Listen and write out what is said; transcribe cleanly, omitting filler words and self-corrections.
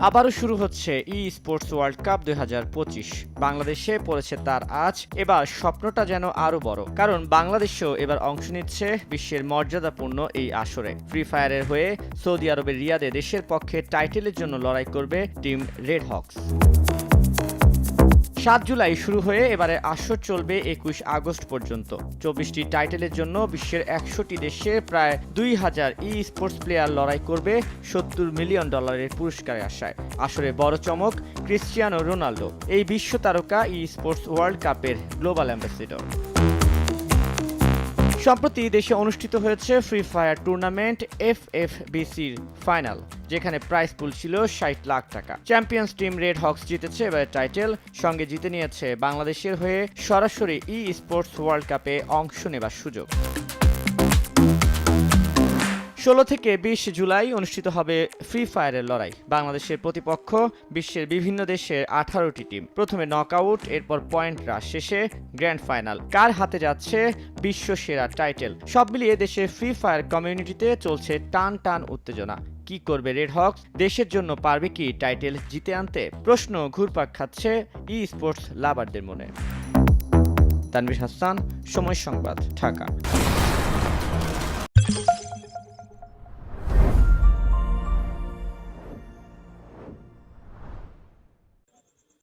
আবারও শুরু হচ্ছে ই স্পোর্টস ওয়ার্ল্ড কাপ 2025। বাংলাদেশে পড়েছে তার আজ। এবার স্বপ্নটা যেন আরও বড়, কারণ বাংলাদেশও এবার অংশ নিচ্ছে বিশ্বের মর্যাদাপূর্ণ এই আসরে। ফ্রি ফায়ারের হয়ে সৌদি আরবের রিয়াদে দেশের পক্ষে টাইটেলের জন্য লড়াই করবে টিম রেড হকস। 7 জুলাই শুরু হয়ে এবারে আসর চলবে 21 আগস্ট পর্যন্ত। 24টি টাইটেলের জন্য বিশ্বের 100টি দেশে প্রায় 2000 ই স্পোর্টস প্লেয়ার লড়াই করবে $70 মিলিয়ন পুরস্কারের আশায়। আসরে বড় চমক ক্রিশ্চিয়ানো রোনাল্ডো, এই বিশ্ব তারকা ই স্পোর্টস ওয়ার্ল্ড কাপের গ্লোবাল অ্যাম্বাসেডর। সম্প্রতি দেশে অনুষ্ঠিত হয়েছে ফ্রি ফায়ার টুর্নামেন্ট FFBCর ফাইনাল, যেখানে প্রাইজ পুল ছিল 60 লাখ টাকা। চ্যাম্পিয়ন্স টিম রেড হকস জিতেছে এবারে টাইটেল, সঙ্গে জিতে নিয়েছে বাংলাদেশের হয়ে সরাসরি ই স্পোর্টস ওয়ার্ল্ড কাপে অংশ নেবার সুযোগ। 16 থেকে 20 জুলাই অনুষ্ঠিত হবে ফ্রি ফায়ারের লড়াই। বাংলাদেশের প্রতিপক্ষ বিশ্বের বিভিন্ন দেশের 18টি টিম। প্রথমে নকআউট, এরপর পয়েন্ট রাশ, শেষে গ্র্যান্ড ফাইনাল। কার হাতে যাচ্ছে বিশ্ব সেরা টাইটেল? সব মিলিয়ে দেশের ফ্রি ফায়ার কমিউনিটিতে চলছে টান টান উত্তেজনা। কি করবে রেড হকস? দেশের জন্য পারবে কি টাইটেল জিতে আনতে? প্রশ্ন ঘুরপাক খাচ্ছে ই স্পোর্টস লাভারদের মনে। তানভীর হাসান, সময় সংবাদ, ঢাকা।